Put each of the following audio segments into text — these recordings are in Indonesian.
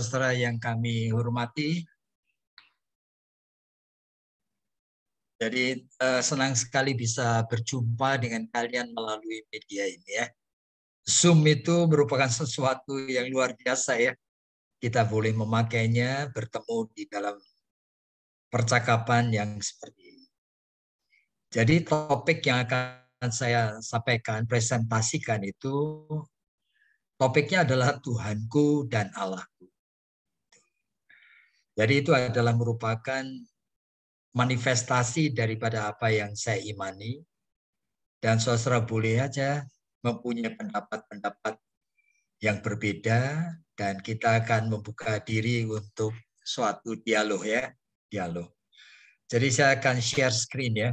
Saudara yang kami hormati, jadi senang sekali bisa berjumpa dengan kalian melalui media ini ya. Zoom itu merupakan sesuatu yang luar biasa ya. Kita boleh memakainya bertemu di dalam percakapan yang seperti ini. Jadi topik yang akan saya sampaikan, presentasikan itu topiknya adalah Tuhanku dan Allahku. Jadi itu adalah merupakan manifestasi daripada apa yang saya imani. Dan saudara boleh aja mempunyai pendapat-pendapat yang berbeda dan kita akan membuka diri untuk suatu dialog ya, dialog. Jadi saya akan share screen ya.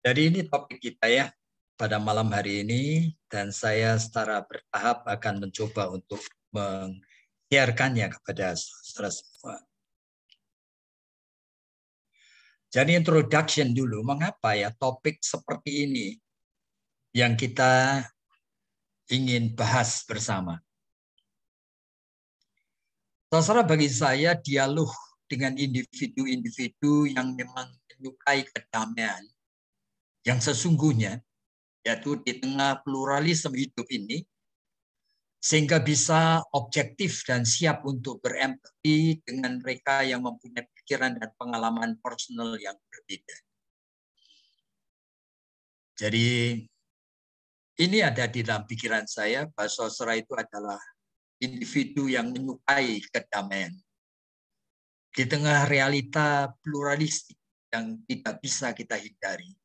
Jadi ini topik kita ya pada malam hari ini dan saya secara bertahap akan mencoba untuk menyiarkannya kepada saudara semua. Jadi introduction dulu, mengapa ya topik seperti ini yang kita ingin bahas bersama. Saudara, bagi saya dialog dengan individu-individu yang memang menyukai kedamaian yang sesungguhnya, yaitu di tengah pluralisme hidup ini, sehingga bisa objektif dan siap untuk berempati dengan mereka yang mempunyai pikiran dan pengalaman personal yang berbeda. Jadi ini ada di dalam pikiran saya bahwa saudara itu adalah individu yang menyukai kedamaian. Di tengah realita pluralistik yang tidak bisa kita hindari.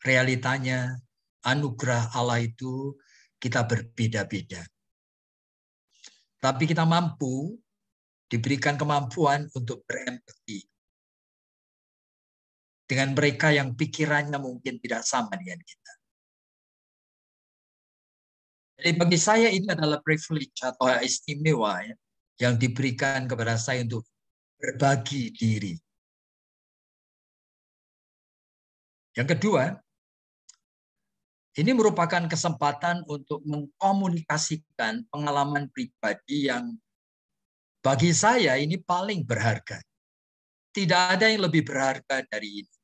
Realitanya, anugerah Allah itu kita berbeda-beda. Tapi kita mampu, diberikan kemampuan untuk berempati dengan mereka yang pikirannya mungkin tidak sama dengan kita. Jadi bagi saya ini adalah privilege atau istimewa ya, yang diberikan kepada saya untuk berbagi diri. Yang kedua, ini merupakan kesempatan untuk mengkomunikasikan pengalaman pribadi yang bagi saya ini paling berharga. Tidak ada yang lebih berharga dari ini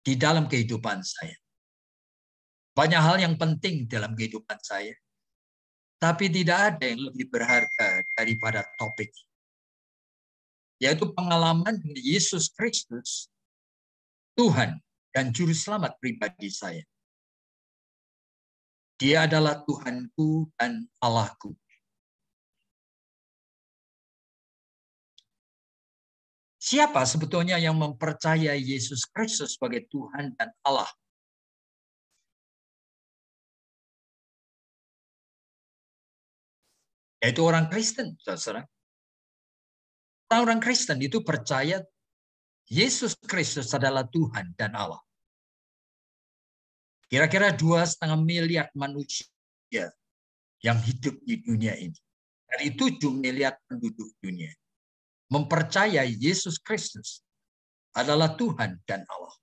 di dalam kehidupan saya. Banyak hal yang penting dalam kehidupan saya, tapi tidak ada yang lebih berharga daripada topik, yaitu pengalaman Yesus Kristus, Tuhan dan Juru Selamat pribadi saya. Dia adalah Tuhanku dan Allahku. Siapa sebetulnya yang mempercayai Yesus Kristus sebagai Tuhan dan Allah? Yaitu orang Kristen, saudara. Orang Kristen itu percaya Yesus Kristus adalah Tuhan dan Allah. Kira-kira 2,5 miliar manusia yang hidup di dunia ini. Dari 7 miliar penduduk dunia. Mempercayai Yesus Kristus adalah Tuhan dan Allah.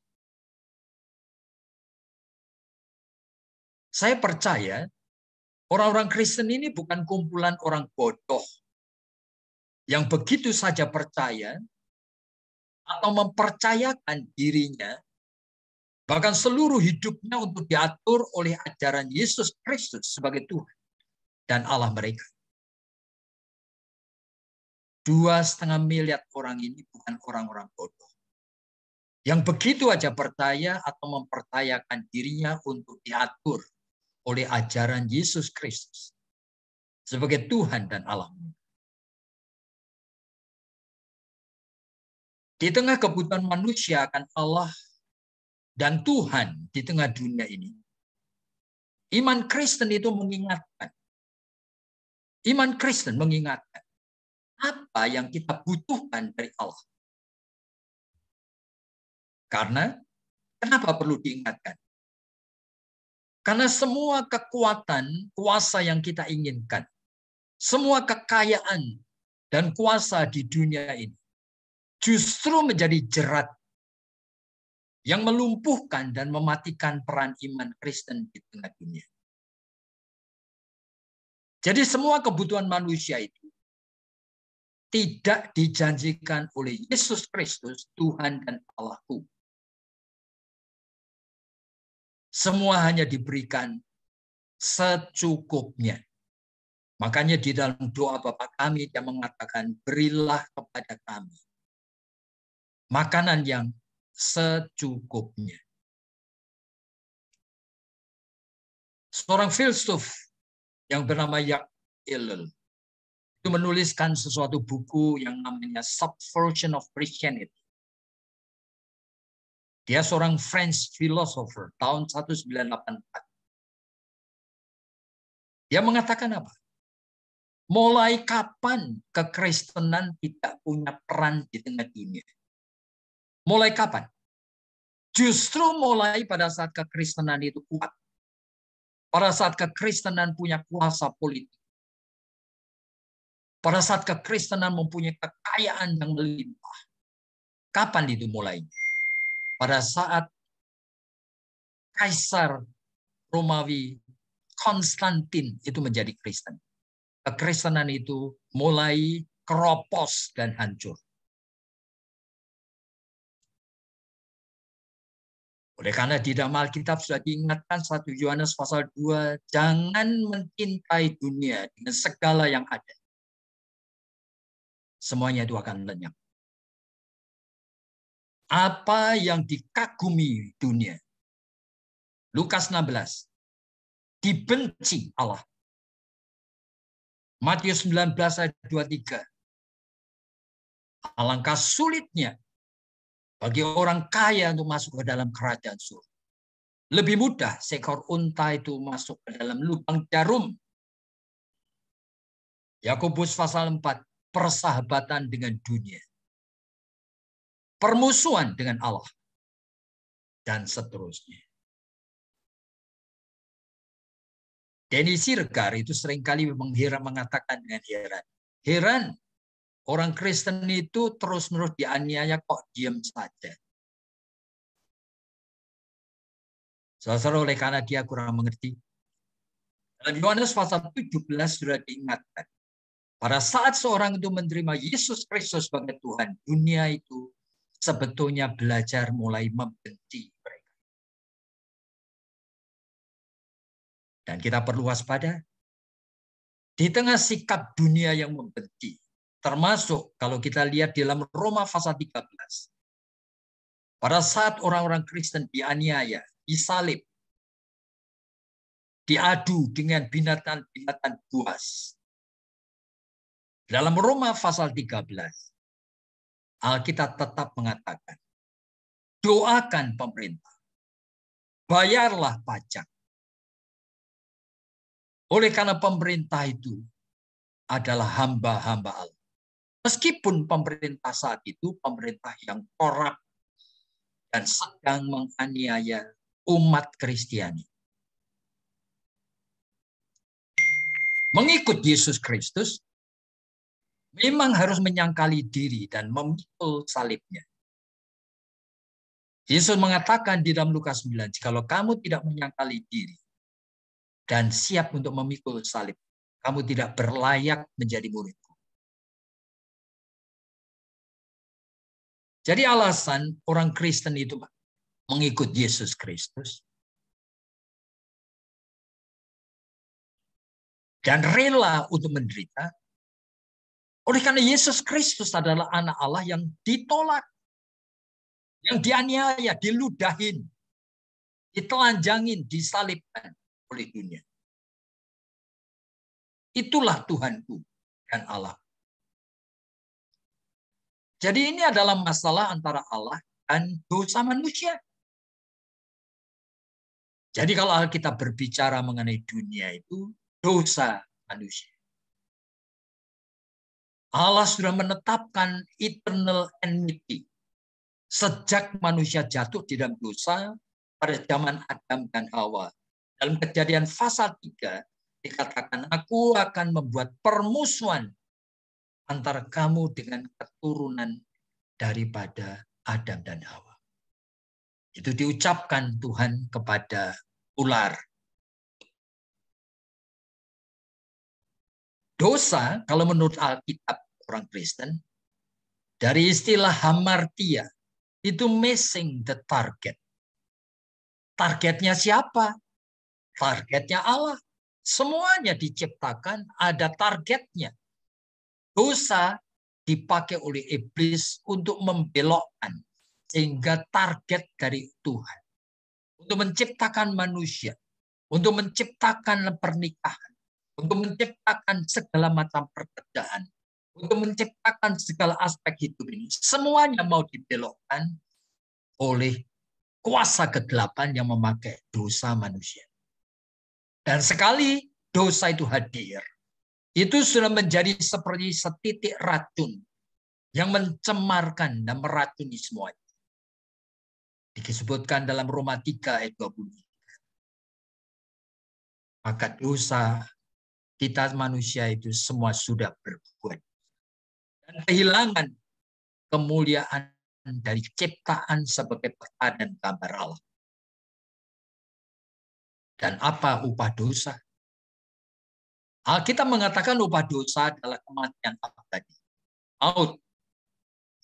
Saya percaya orang-orang Kristen ini bukan kumpulan orang bodoh yang begitu saja percaya atau mempercayakan dirinya, bahkan seluruh hidupnya untuk diatur oleh ajaran Yesus Kristus sebagai Tuhan dan Allah mereka. 2,5 miliar orang ini bukan orang-orang bodoh yang begitu aja percaya atau mempercayakan dirinya untuk diatur oleh ajaran Yesus Kristus sebagai Tuhan dan Allah. Di tengah kebutuhan manusia akan Allah dan Tuhan di tengah dunia ini, iman Kristen itu mengingatkan. Iman Kristen mengingatkan apa yang kita butuhkan dari Allah. Karena kenapa perlu diingatkan? Karena semua kekuatan, kuasa yang kita inginkan, semua kekayaan dan kuasa di dunia ini justru menjadi jerat yang melumpuhkan dan mematikan peran iman Kristen di tengah dunia. Jadi semua kebutuhan manusia itu tidak dijanjikan oleh Yesus Kristus, Tuhan dan Allahku. Semua hanya diberikan secukupnya. Makanya di dalam doa Bapa kami yang mengatakan, berilah kepada kami makanan yang secukupnya. Seorang filsuf yang bernama Jacques Ellul itu menuliskan sesuatu buku yang namanya Subversion of Christianity. Dia seorang French philosopher tahun 1984. Dia mengatakan apa? Mulai kapan kekristenan tidak punya peran di tengah dunia? Mulai kapan? Justru mulai pada saat kekristenan itu kuat. Pada saat kekristenan punya kuasa politik. Pada saat kekristenan mempunyai kekayaan yang melimpah. Kapan itu mulai? Pada saat Kaisar Romawi Konstantin itu menjadi Kristen. Kekristenan itu mulai keropos dan hancur. Oleh karena di dalam Alkitab sudah diingatkan 1 Yohanes pasal 2, jangan mencintai dunia dengan segala yang ada. Semuanya itu akan lenyap. Apa yang dikagumi dunia. Lukas 16. Dibenci Allah. Matius 19 ayat 23. Alangkah sulitnya bagi orang kaya untuk masuk ke dalam kerajaan surga. Lebih mudah seekor unta itu masuk ke dalam lubang jarum. Yakobus pasal 4, persahabatan dengan dunia. Permusuhan dengan Allah. Dan seterusnya. Denny Siregar itu seringkali mengatakan dengan heran. Heran, orang Kristen itu terus-menerus dianiaya kok diam saja. Saudara, oleh karena dia kurang mengerti. Dalam Yohanes pasal 17 sudah diingatkan. Pada saat seorang itu menerima Yesus Kristus sebagai Tuhan, dunia itu sebetulnya belajar mulai membenci mereka. Dan kita perlu waspada. Di tengah sikap dunia yang membenci, termasuk kalau kita lihat di dalam Roma pasal 13. Pada saat orang-orang Kristen dianiaya, disalib, diadu dengan binatang-binatang buas. Dalam Roma pasal 13, Alkitab tetap mengatakan, doakan pemerintah, bayarlah pajak. Oleh karena pemerintah itu adalah hamba-hamba Allah. Meskipun pemerintah saat itu pemerintah yang korup dan sedang menganiaya umat Kristiani. Mengikut Yesus Kristus memang harus menyangkali diri dan memikul salibnya. Yesus mengatakan di dalam Lukas 9, kalau kamu tidak menyangkali diri dan siap untuk memikul salib, kamu tidak berlayak menjadi muridku. Jadi alasan orang Kristen itu mengikut Yesus Kristus dan rela untuk menderita, oleh karena Yesus Kristus adalah anak Allah yang ditolak, yang dianiaya, diludahin, ditelanjangin, disalibkan oleh dunia. Itulah Tuhanku dan Allah. Jadi ini adalah masalah antara Allah dan dosa manusia. Jadi kalau Alkitab berbicara mengenai dunia itu dosa manusia. Allah sudah menetapkan eternal enmity. Sejak manusia jatuh di dalam dosa pada zaman Adam dan Hawa. Dalam Kejadian pasal 3 dikatakan, aku akan membuat permusuhan antara kamu dengan keturunan daripada Adam dan Hawa. Itu diucapkan Tuhan kepada ular. Dosa, kalau menurut Alkitab orang Kristen, dari istilah hamartia, itu missing the target. Targetnya siapa? Targetnya Allah. Semuanya diciptakan ada targetnya. Dosa dipakai oleh iblis untuk membelokkan. Sehingga target dari Tuhan. Untuk menciptakan manusia. Untuk menciptakan pernikahan. Untuk menciptakan segala macam pekerjaan, untuk menciptakan segala aspek hidup ini, semuanya mau dibelokkan oleh kuasa kegelapan yang memakai dosa manusia. Dan sekali dosa itu hadir, itu sudah menjadi seperti setitik racun yang mencemarkan dan meracuni semuanya. Disebutkan dalam Roma 3 ayat 20. Maka dosa kita manusia itu semua sudah berbuat. Dan kehilangan kemuliaan dari ciptaan sebagai peta dan gambar Allah. Dan apa upah dosa? Alkitab mengatakan upah dosa adalah kematian abadi. Maut.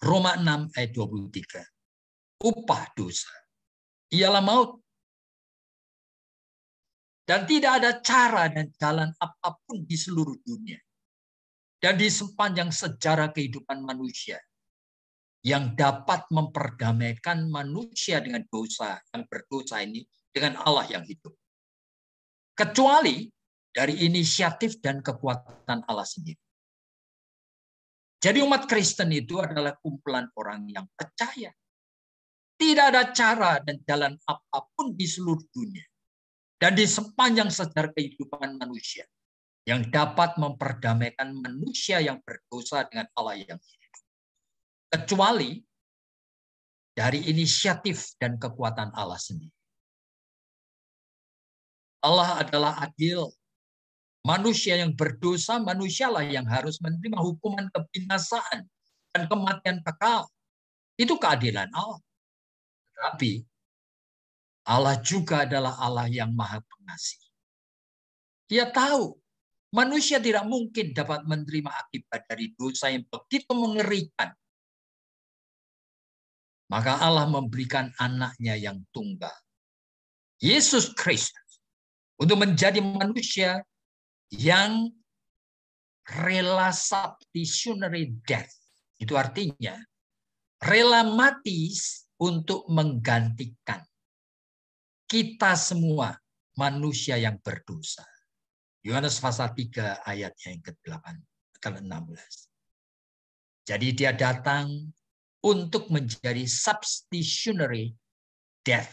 Roma 6 ayat 23. Upah dosa ialah maut. Dan tidak ada cara dan jalan apapun di seluruh dunia. Dan di sepanjang sejarah kehidupan manusia. Yang dapat memperdamaikan manusia dengan dosa yang berdosa ini dengan Allah yang hidup. Kecuali dari inisiatif dan kekuatan Allah sendiri. Jadi umat Kristen itu adalah kumpulan orang yang percaya. Tidak ada cara dan jalan apapun di seluruh dunia. Dan di sepanjang sejarah kehidupan manusia. Yang dapat memperdamaikan manusia yang berdosa dengan Allah yang hidup. Kecuali dari inisiatif dan kekuatan Allah sendiri. Allah adalah adil. Manusia yang berdosa, manusialah yang harus menerima hukuman kebinasaan dan kematian kekal. Itu keadilan Allah. Tapi Allah juga adalah Allah yang maha pengasih. Dia tahu manusia tidak mungkin dapat menerima akibat dari dosa yang begitu mengerikan. Maka Allah memberikan anaknya yang tunggal, Yesus Kristus, untuk menjadi manusia yang rela substitutionary death. Itu artinya rela mati untuk menggantikan kita semua manusia yang berdosa. Yohanes pasal 3 ayatnya yang ke-8 ke-16. Jadi dia datang untuk menjadi substitutionary death.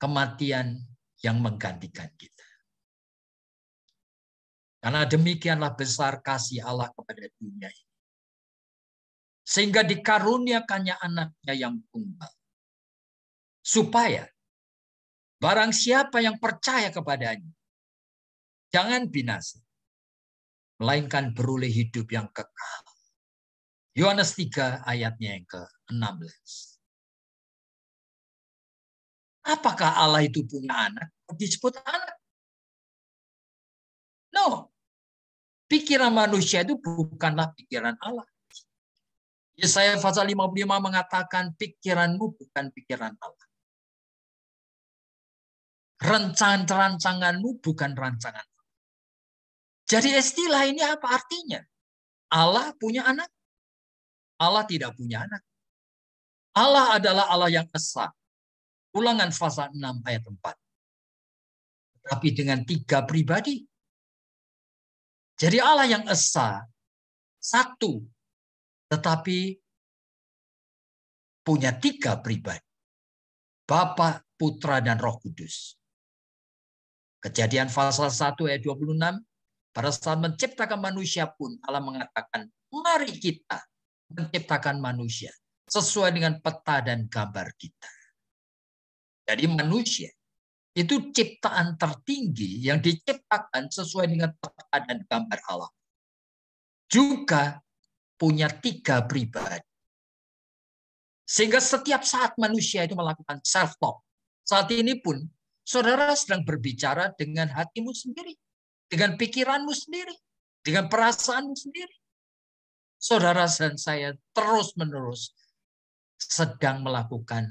Kematian yang menggantikan kita. Karena demikianlah besar kasih Allah kepada dunia ini. Sehingga dikaruniakannya anaknya yang tunggal. Supaya barang siapa yang percaya kepadanya, jangan binasa, melainkan beroleh hidup yang kekal. Yohanes 3 ayatnya yang ke-16. Apakah Allah itu punya anak? Disebut anak. No. Pikiran manusia itu bukanlah pikiran Allah. Yesaya pasal 55 mengatakan pikiranmu bukan pikiran Allah. Rancanganmu bukan rancangan Allah. Jadi istilah ini apa artinya? Allah punya anak. Allah tidak punya anak. Allah adalah Allah yang esa. Ulangan pasal 6 ayat 4. Tapi dengan 3 pribadi. Jadi Allah yang esa, satu, tetapi punya 3 pribadi. Bapa, Putra, dan Roh Kudus. Kejadian pasal 1 ayat 26, Pada saat menciptakan manusia pun Allah mengatakan, mari kita menciptakan manusia sesuai dengan peta dan gambar kita. Jadi manusia itu ciptaan tertinggi yang diciptakan sesuai dengan peta dan gambar Allah. Juga punya 3 pribadi. Sehingga setiap saat manusia itu melakukan self-talk. Saat ini pun, saudara sedang berbicara dengan hatimu sendiri. Dengan pikiranmu sendiri. Dengan perasaanmu sendiri. Saudara dan saya terus-menerus sedang melakukan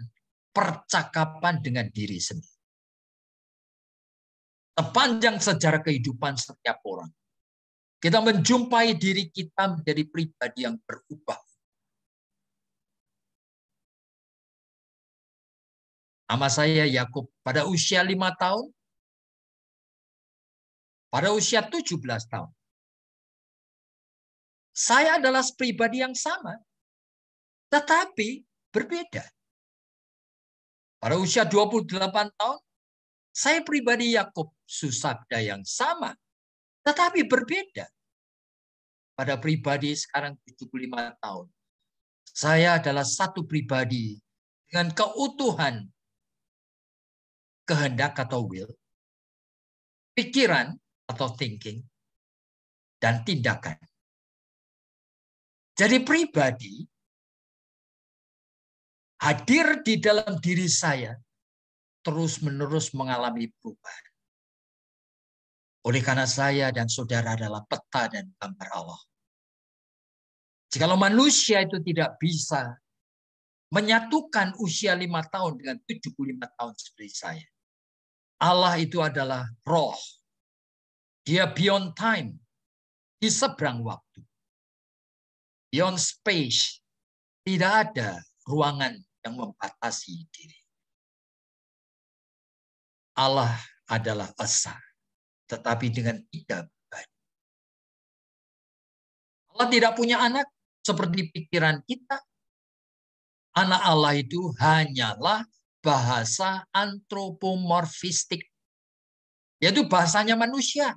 percakapan dengan diri sendiri. Sepanjang sejarah kehidupan setiap orang, kita menjumpai diri kita menjadi pribadi yang berubah. Nama saya Yakub. Pada usia 5 tahun, pada usia 17 tahun, saya adalah pribadi yang sama, tetapi berbeda. Pada usia 28 tahun, saya pribadi Yakub Susabda yang sama, tetapi berbeda. Pada pribadi sekarang 75 tahun, saya adalah satu pribadi dengan keutuhan kehendak atau will, pikiran atau thinking, dan tindakan. Jadi pribadi hadir di dalam diri saya terus-menerus mengalami perubahan. Oleh karena saya dan saudara adalah peta dan gambar Allah. Jikalau manusia itu tidak bisa menyatukan usia 5 tahun dengan 75 tahun seperti saya. Allah itu adalah roh. Dia beyond time. Di seberang waktu. Beyond space. Tidak ada ruangan yang membatasi diri. Allah adalah esa. Tetapi dengan 3 pribadi. Allah tidak punya anak seperti pikiran kita. Anak Allah itu hanyalah bahasa antropomorfistik. Yaitu bahasanya manusia.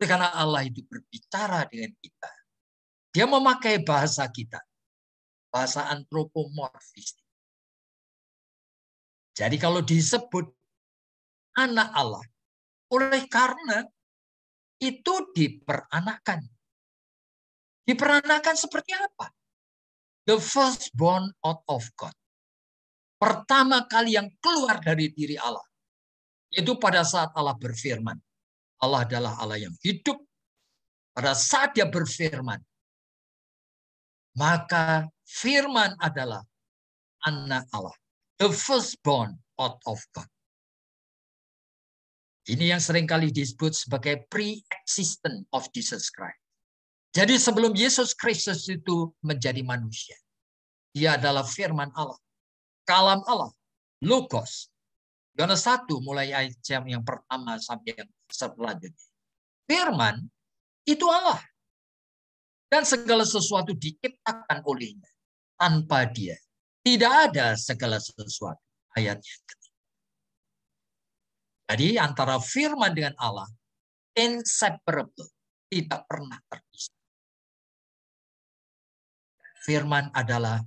Karena Allah itu berbicara dengan kita. Dia memakai bahasa kita. Bahasa antropomorfistik. Jadi kalau disebut anak Allah, oleh karena itu diperanakan. Diperanakan seperti apa? The firstborn out of God. Pertama kali yang keluar dari diri Allah. Itu pada saat Allah berfirman. Allah adalah Allah yang hidup. Pada saat dia berfirman. Maka firman adalah anak Allah. The firstborn out of God. Ini yang seringkali disebut sebagai pre-existent of Jesus Christ. Jadi sebelum Yesus Kristus itu menjadi manusia. Dia adalah firman Allah. Kalam Allah. Logos. Yohanes 1 mulai ayat yang pertama sampai yang selanjutnya. Firman itu Allah. Dan segala sesuatu diciptakan olehnya. Tanpa dia. Tidak ada segala sesuatu. Ayat yang ketiga. Jadi antara firman dengan Allah. Inseparable. Tidak pernah terpisah. Firman adalah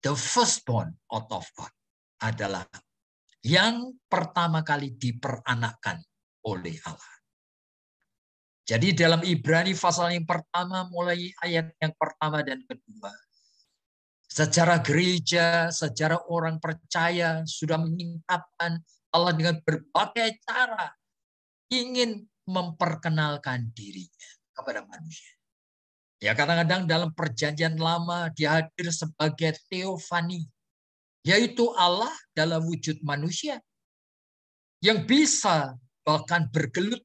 the firstborn out of God. Adalah yang pertama kali diperanakkan oleh Allah. Jadi dalam Ibrani pasal yang pertama mulai ayat yang pertama dan kedua. Secara gereja, secara orang percaya sudah mengungkapkan Allah dengan berbagai cara. Ingin memperkenalkan dirinya kepada manusia. Ya kadang-kadang dalam perjanjian lama dia hadir sebagai teofani. Yaitu Allah dalam wujud manusia. Yang bisa bahkan bergelut,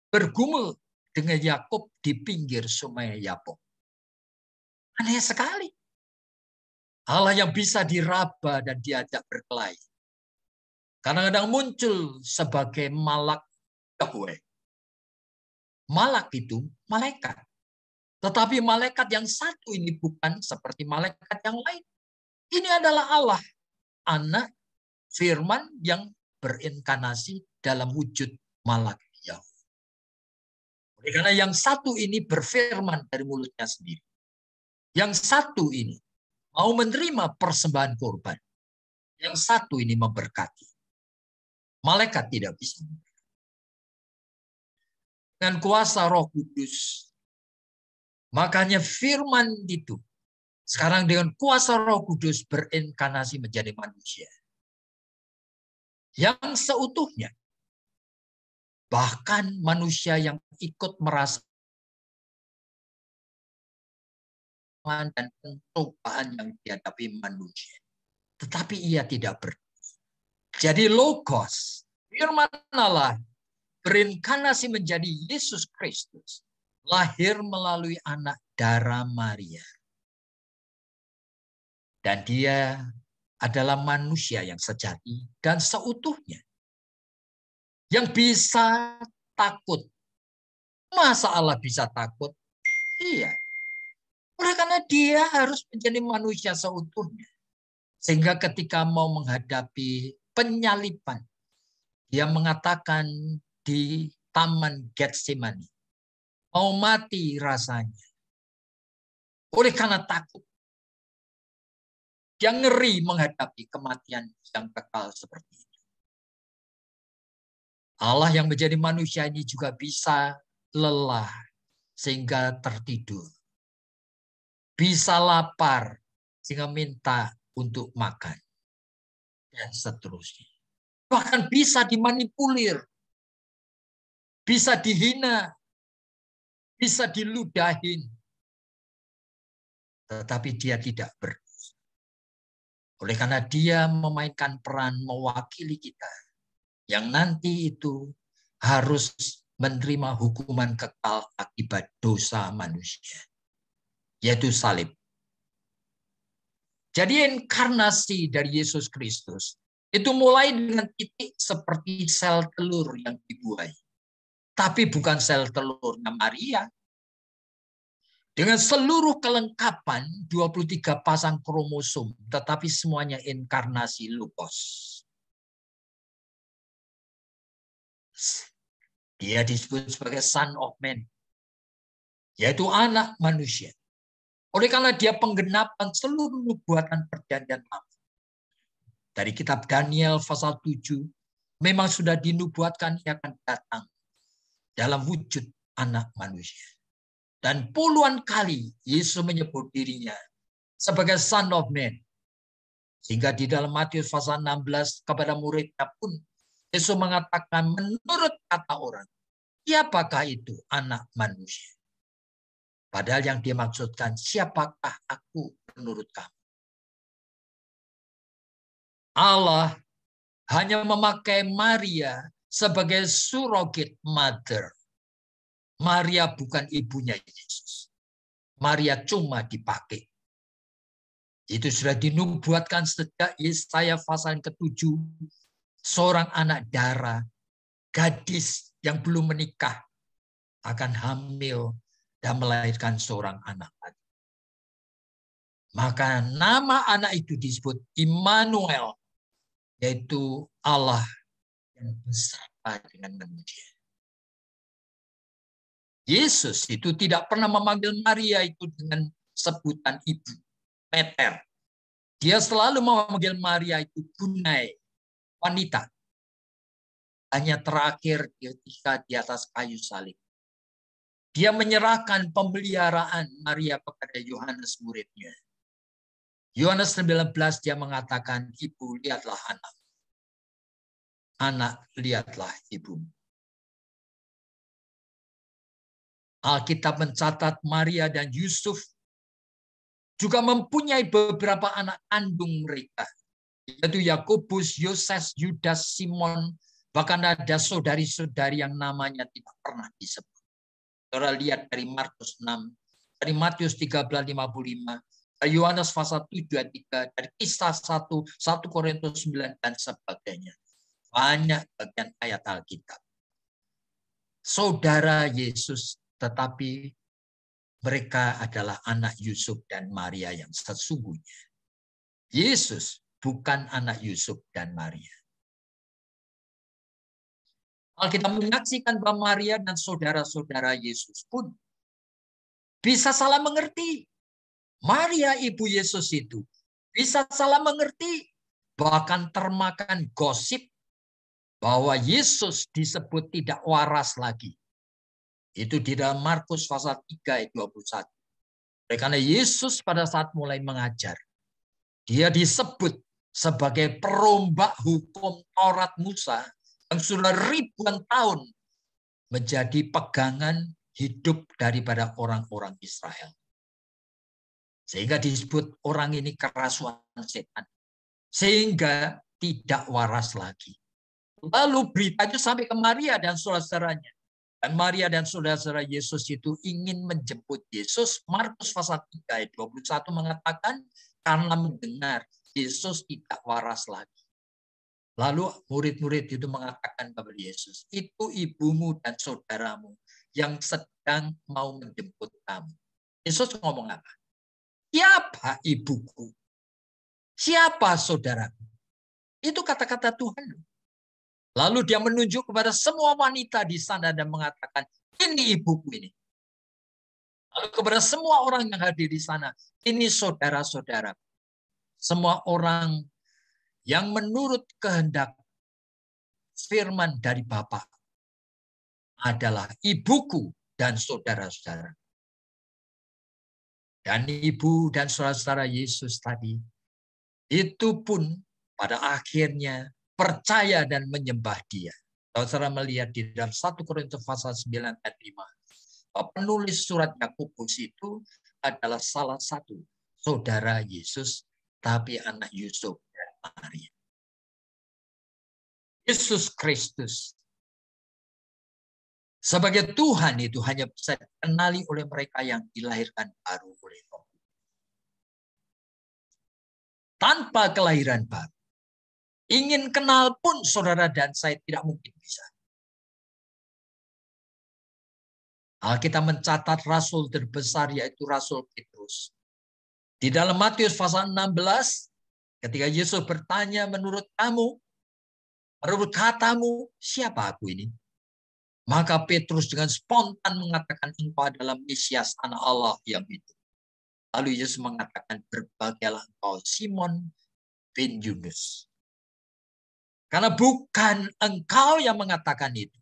bergumul dengan Yakub di pinggir sungai Yabok. Aneh sekali. Allah yang bisa diraba dan diajak berkelahi. Kadang-kadang muncul sebagai malak Yahweh. Malak itu malaikat. Tetapi malaikat yang satu ini bukan seperti malaikat yang lain. Ini adalah Allah, anak firman yang berinkarnasi dalam wujud malak Yahweh. Karena yang satu ini berfirman dari mulutnya sendiri. Yang satu ini mau menerima persembahan korban. Yang satu ini memberkati. Malaikat tidak bisa. Dengan kuasa Roh Kudus. Makanya firman itu sekarang dengan kuasa Roh Kudus berinkarnasi menjadi manusia. Yang seutuhnya. Bahkan manusia yang ikut merasakan dan pencobaan yang dihadapi manusia. Tetapi ia tidak berdosa. Jadi Logos, firman Allah, berinkarnasi menjadi Yesus Kristus. Lahir melalui anak darah Maria. Dan dia adalah manusia yang sejati dan seutuhnya. Yang bisa takut. Masa Allah bisa takut? Iya. Oleh karena dia harus menjadi manusia seutuhnya. Sehingga ketika mau menghadapi penyaliban, dia mengatakan di Taman Getsemani, mau mati rasanya. Oleh karena takut. Dia ngeri menghadapi kematian yang kekal seperti itu. Allah yang menjadi manusia ini juga bisa lelah sehingga tertidur. Bisa lapar sehingga minta untuk makan. Dan seterusnya. Bahkan bisa dimanipulir. Bisa dihina. Bisa diludahin. Tetapi dia tidak berdosa. Oleh karena dia memainkan peran mewakili kita. Yang nanti itu harus menerima hukuman kekal akibat dosa manusia. Yaitu salib. Jadi inkarnasi dari Yesus Kristus itu mulai dengan titik seperti sel telur yang dibuai. Tapi bukan sel telurnya Maria. Dengan seluruh kelengkapan 23 pasang kromosom. Tetapi semuanya inkarnasi Logos. Dia disebut sebagai Son of Man. Yaitu anak manusia. Oleh karena dia penggenapan seluruh nubuatan perjanjian lama. Dari kitab Daniel pasal 7. Memang sudah dinubuatkan ia akan datang. Dalam wujud anak manusia. Dan puluhan kali Yesus menyebut dirinya sebagai Son of Man. Sehingga di dalam Matius pasal 16 kepada muridnya pun Yesus mengatakan menurut kata orang, siapakah itu anak manusia? Padahal yang dimaksudkan, siapakah aku menurut kamu? Allah hanya memakai Maria sebagai surrogate mother. Maria bukan ibunya Yesus. Maria cuma dipakai. Itu sudah dinubuatkan sejak Yesaya pasal ke-7. Seorang anak darah, gadis yang belum menikah, akan hamil dan melahirkan seorang anak lagi. Maka nama anak itu disebut Immanuel, yaitu Allah yang bersama dengan manusia. Yesus itu tidak pernah memanggil Maria itu dengan sebutan ibu, Peter. Dia selalu memanggil Maria itu bunai, wanita. Hanya terakhir ketika di atas kayu salib. Dia menyerahkan pemeliharaan Maria kepada Yohanes muridnya. Yohanes 19 dia mengatakan, ibu lihatlah anak. Anak lihatlah ibu. Alkitab mencatat Maria dan Yusuf juga mempunyai beberapa anak kandung mereka. Yaitu Yakobus, Yoses, Yudas, Simon, bahkan ada saudari-saudari yang namanya tidak pernah disebut. Saudara lihat dari Markus 6, dari Matius 13:55, dari Yohanes pasal 7:3, dari Kisah 1, 1 Korintus 9 dan sebagainya. Banyak bagian ayat Alkitab. Saudara Yesus, tetapi mereka adalah anak Yusuf dan Maria yang sesungguhnya. Yesus bukan anak Yusuf dan Maria. Alkitab menyaksikan bahwa Maria dan saudara-saudara Yesus pun bisa salah mengerti. Maria ibu Yesus itu bisa salah mengerti, bahkan termakan gosip bahwa Yesus disebut tidak waras lagi. Itu di dalam Markus pasal 3 ayat 21. Karena Yesus pada saat mulai mengajar, dia disebut sebagai perombak hukum Taurat Musa yang sudah ribuan tahun menjadi pegangan hidup daripada orang-orang Israel. Sehingga disebut orang ini kerasuan setan. Sehingga tidak waras lagi. Lalu beritanya sampai ke Maria dan saudara-saudaranya. Dan Maria dan saudara-saudara Yesus itu ingin menjemput Yesus. Markus pasal 3 ayat 21 mengatakan karena mendengar Yesus tidak waras lagi. Lalu murid-murid itu mengatakan kepada Yesus, itu ibumu dan saudaramu yang sedang mau menjemput kamu. Yesus ngomong apa? Siapa ibuku? Siapa saudaraku? Itu kata-kata Tuhan. Lalu dia menunjuk kepada semua wanita di sana dan mengatakan, ini ibuku ini. Lalu kepada semua orang yang hadir di sana, ini saudara-saudara. Semua orang yang menurut kehendak firman dari Bapa adalah ibuku dan saudara-saudara. Dan ibu dan saudara-saudara Yesus tadi, itu pun pada akhirnya percaya dan menyembah dia. Saudara melihat di dalam 1 Korintus pasal 9 ayat 5. Penulis surat Yakobus itu adalah salah satu saudara Yesus, tapi anak Yusuf dan Maria. Yesus Kristus sebagai Tuhan itu hanya bisa dikenali oleh mereka yang dilahirkan baru oleh Roh. Tanpa kelahiran baru, ingin kenal pun saudara dan saya tidak mungkin bisa. Alkitab mencatat rasul terbesar yaitu Rasul Petrus. Di dalam Matius pasal 16, ketika Yesus bertanya, menurut katamu, siapa aku ini? Maka Petrus dengan spontan mengatakan, engkau adalah Mesias, anak Allah yang hidup. Lalu Yesus mengatakan, berbahagialah engkau Simon bin Yunus. Karena bukan engkau yang mengatakan itu,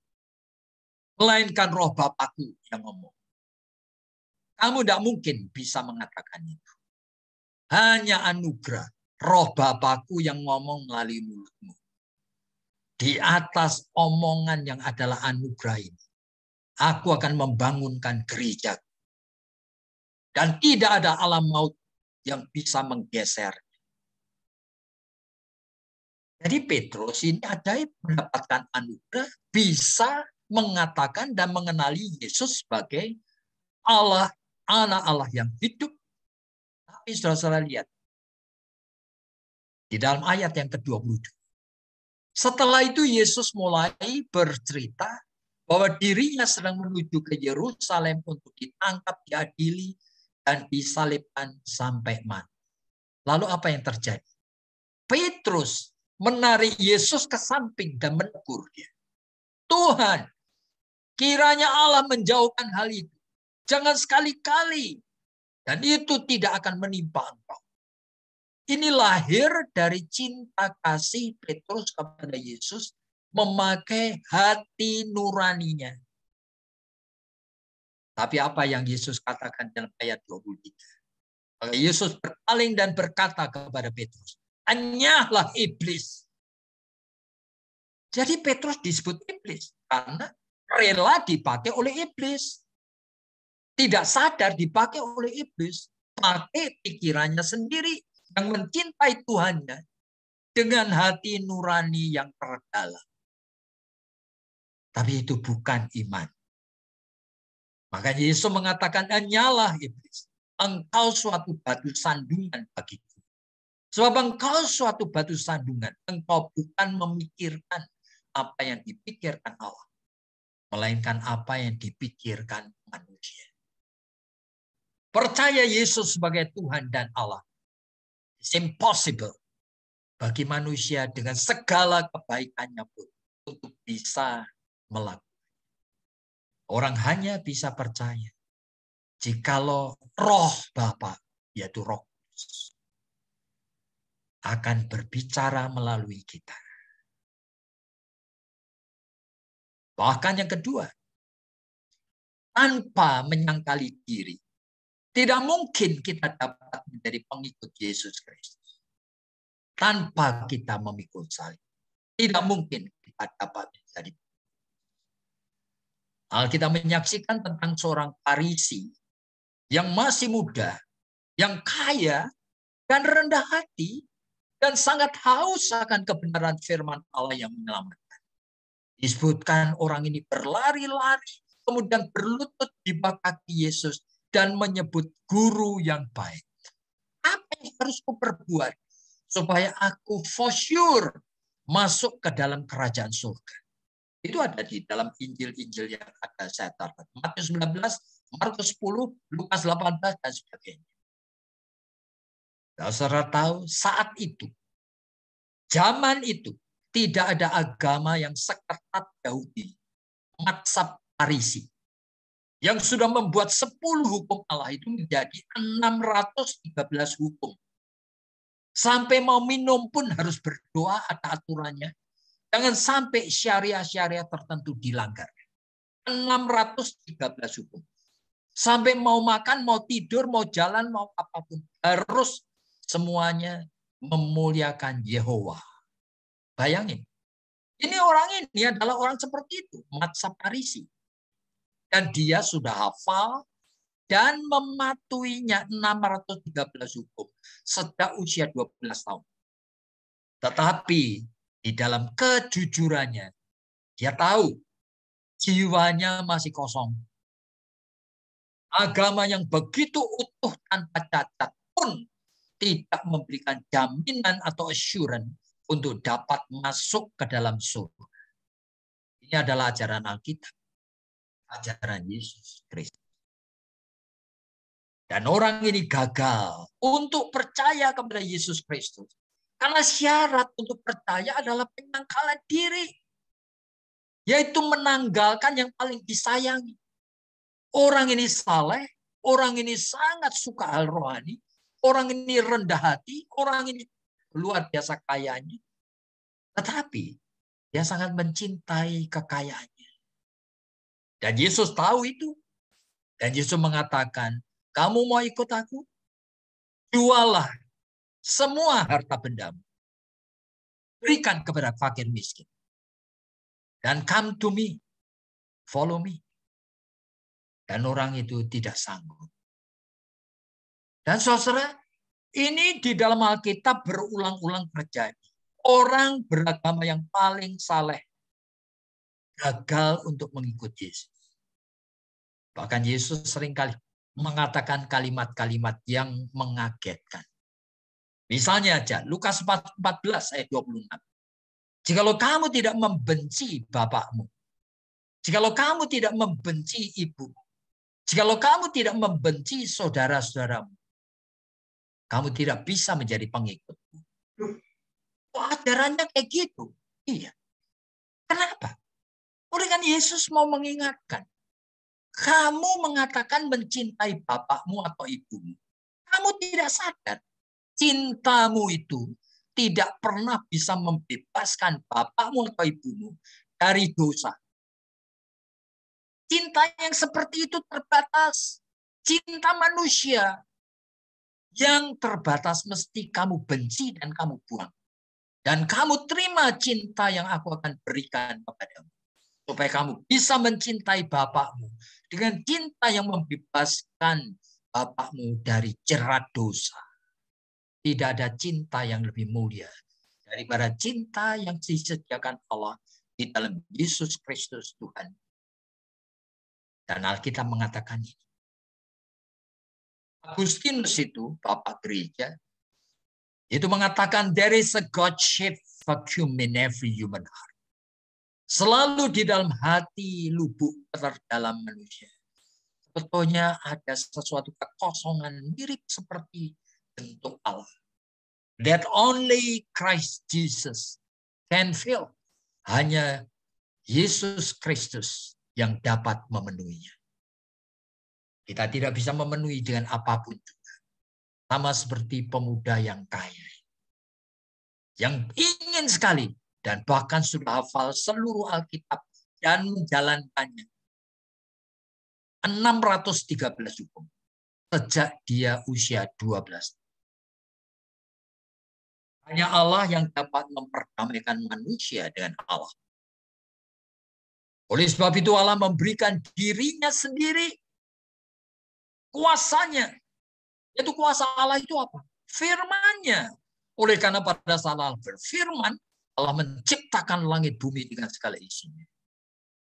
melainkan Roh Bapakku yang ngomong. Kamu tidak mungkin bisa mengatakan itu. Hanya anugerah Roh Bapakku yang ngomong melalui mulutmu. Di atas omongan yang adalah anugerah ini, aku akan membangunkan gereja. Dan tidak ada alam maut yang bisa menggeser. Jadi Petrus ini ajaib mendapatkan anugerah, bisa mengatakan dan mengenali Yesus sebagai Allah, anak Allah yang hidup. Tapi saudara-saudara lihat, di dalam ayat yang ke-22. Setelah itu Yesus mulai bercerita bahwa dirinya sedang menuju ke Yerusalem untuk ditangkap, diadili, dan disalibkan sampai mati. Lalu apa yang terjadi? Petrus menarik Yesus ke samping dan menegur dia. Tuhan, kiranya Allah menjauhkan hal itu. Jangan sekali-kali. Dan itu tidak akan menimpa engkau. Ini lahir dari cinta kasih Petrus kepada Yesus, memakai hati nuraninya. Tapi apa yang Yesus katakan dalam ayat 23? Yesus berpaling dan berkata kepada Petrus, "Enyahlah iblis." Jadi Petrus disebut iblis karena rela dipakai oleh iblis. Tidak sadar dipakai oleh iblis. Pakai pikirannya sendiri. Yang mencintai Tuhannya dengan hati nurani yang terdalam. Tapi itu bukan iman. Makanya Yesus mengatakan, "Hanyalah iblis, engkau suatu batu sandungan bagiku." Sebab engkau suatu batu sandungan, engkau bukan memikirkan apa yang dipikirkan Allah, melainkan apa yang dipikirkan manusia. Percaya Yesus sebagai Tuhan dan Allah. It's impossible bagi manusia dengan segala kebaikannya pun untuk bisa melakukan. Orang hanya bisa percaya jikalau roh Bapa, yaitu Roh Kudus, akan berbicara melalui kita. Bahkan yang kedua, tanpa menyangkali diri, tidak mungkin kita dapat menjadi pengikut Yesus Kristus. Tanpa kita memikul salib, tidak mungkin kita dapat menjadi. Alkitab menyaksikan tentang seorang Farisi yang masih muda, yang kaya dan rendah hati, dan sangat haus akan kebenaran firman Allah yang menyelamatkan. Disebutkan orang ini berlari-lari, kemudian berlutut di bawah kaki Yesus, dan menyebut guru yang baik. Apa yang harus kuperbuat supaya aku for sure masuk ke dalam kerajaan surga? Itu ada di dalam Injil-Injil yang ada saya taruh. Matius 19, Markus 10, Lukas 18, dan sebagainya. Saudara tahu saat itu, zaman itu, tidak ada agama yang seketat Yahudi, mazhab Farisi, yang sudah membuat 10 hukum Allah itu menjadi 613 hukum. Sampai mau minum pun harus berdoa, ada aturannya. Jangan sampai syariah-syariah tertentu dilanggar. 613 hukum. Sampai mau makan, mau tidur, mau jalan, mau apapun. Harus semuanya memuliakan Yehova. Bayangin. Ini orang ini adalah orang seperti itu. Mazhab Farisi. Dan dia sudah hafal dan mematuhinya 613 hukum. Sejak usia 12 tahun. Tetapi di dalam kejujurannya, dia tahu jiwanya masih kosong. Agama yang begitu utuh tanpa cacat pun tidak memberikan jaminan atau assurance untuk dapat masuk ke dalam surga. Ini adalah ajaran Alkitab, ajaran Yesus Kristus. Dan orang ini gagal untuk percaya kepada Yesus Kristus. Karena syarat untuk percaya adalah penyangkalan diri. Yaitu menanggalkan yang paling disayangi. Orang ini saleh, orang ini sangat suka hal rohani, orang ini rendah hati, orang ini luar biasa kayanya. Tetapi dia sangat mencintai kekayaannya. Dan Yesus tahu itu. Dan Yesus mengatakan, kamu mau ikut aku? Jualah semua harta bendamu. Berikan kepada fakir miskin. Dan come to me. Follow me. Dan orang itu tidak sanggup. Dan saudara, ini di dalam Alkitab berulang-ulang terjadi. Orang beragama yang paling saleh gagal untuk mengikut Yesus. Bahkan Yesus seringkali mengatakan kalimat-kalimat yang mengagetkan. Misalnya aja, Lukas 14 ayat 26. Jikalau kamu tidak membenci bapakmu, jikalau kamu tidak membenci ibumu, jikalau kamu tidak membenci saudara-saudaramu, kamu tidak bisa menjadi pengikutku. Ajarannya kayak gitu. Iya. Kenapa? Oleh kan Yesus mau mengingatkan. Kamu mengatakan mencintai bapakmu atau ibumu. Kamu tidak sadar. Cintamu itu tidak pernah bisa membebaskan bapakmu atau ibumu dari dosa. Cinta yang seperti itu terbatas. Cinta manusia yang terbatas mesti kamu benci dan kamu buang. Dan kamu terima cinta yang aku akan berikan kepadamu. Supaya kamu bisa mencintai bapakmu dengan cinta yang membebaskan bapakmu dari jerat dosa. Tidak ada cinta yang lebih mulia daripada cinta yang disediakan Allah di dalam Yesus Kristus Tuhan. Dan Alkitab mengatakan ini. Agustinus itu, Bapak Gereja, itu mengatakan there is a God-shaped vacuum in every human heart. Selalu di dalam hati lubuk terdalam manusia. Sebetulnya ada sesuatu kekosongan mirip seperti bentuk Allah. That only Christ Jesus can fill. Hanya Yesus Kristus yang dapat memenuhinya. Kita tidak bisa memenuhi dengan apapun juga. Sama seperti pemuda yang kaya. Yang ingin sekali dan bahkan sudah hafal seluruh Alkitab dan menjalankannya. 613 hukum. Sejak dia usia 12. Hanya Allah yang dapat memperdamaikan manusia dengan Allah. Oleh sebab itu Allah memberikan dirinya sendiri. Kuasanya. Yaitu kuasa Allah itu apa? Firman-Nya. Oleh karena pada saat Allah berfirman, Allah menciptakan langit bumi dengan segala isinya.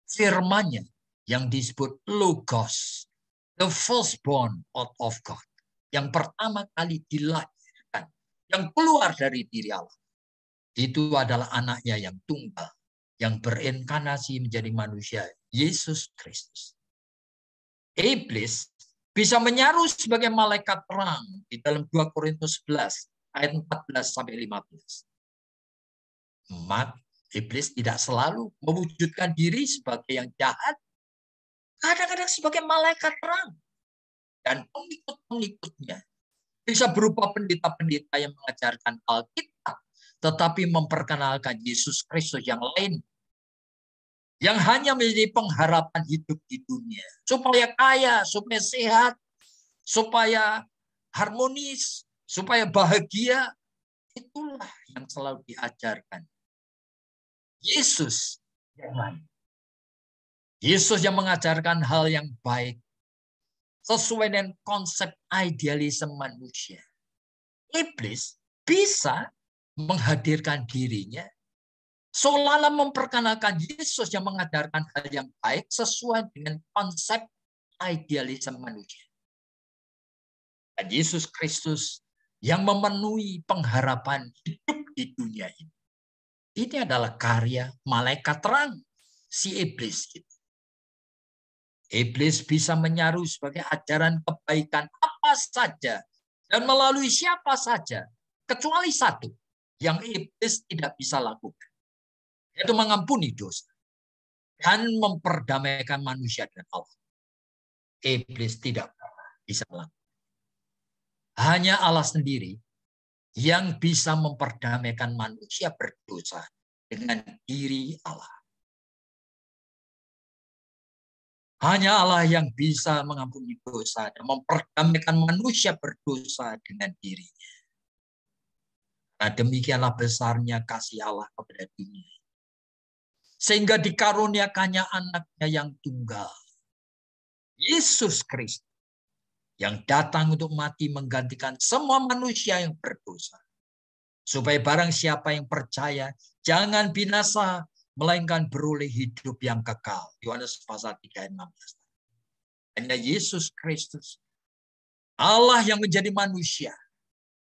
Firman-Nya yang disebut Logos. The firstborn out of God. Yang pertama kali dilahirkan. Yang keluar dari diri Allah. Itu adalah anaknya yang tunggal. Yang berinkarnasi menjadi manusia. Yesus Kristus. Iblis bisa menyaru sebagai malaikat terang. Di dalam 2 Korintus 11. Ayat 14-15. Iblis tidak selalu mewujudkan diri sebagai yang jahat. Kadang-kadang sebagai malaikat terang. Dan pengikut-pengikutnya bisa berupa pendeta-pendeta yang mengajarkan Alkitab, tetapi memperkenalkan Yesus Kristus yang lain. Yang hanya menjadi pengharapan hidup di dunia. Supaya kaya, supaya sehat, supaya harmonis, supaya bahagia. Itulah yang selalu diajarkan. Yesus yang lain. Yesus yang mengajarkan hal yang baik. Sesuai dengan konsep idealisme manusia. Iblis bisa menghadirkan dirinya seolah-olah memperkenalkan Yesus yang mengajarkan hal yang baik sesuai dengan konsep idealisme manusia. Dan Yesus Kristus yang memenuhi pengharapan hidup di dunia ini. Ini adalah karya malaikat terang si iblis itu. Iblis bisa menyaru sebagai ajaran kebaikan apa saja dan melalui siapa saja, kecuali satu yang iblis tidak bisa lakukan, yaitu mengampuni dosa dan memperdamaikan manusia dengan Allah. Iblis tidak bisa lakukan. Hanya Allah sendiri yang bisa memperdamaikan manusia berdosa dengan diri Allah. Hanya Allah yang bisa mengampuni dosa dan memperdamaikan manusia berdosa dengan dirinya. Nah, demikianlah besarnya kasih Allah kepada dunia. Sehingga dikaruniakannya anaknya yang tunggal. Yesus Kristus. Yang datang untuk mati menggantikan semua manusia yang berdosa. Supaya barang siapa yang percaya jangan binasa, melainkan beroleh hidup yang kekal. Yohanes pasal 3 ayat 16. Hanya Yesus Kristus, Allah yang menjadi manusia,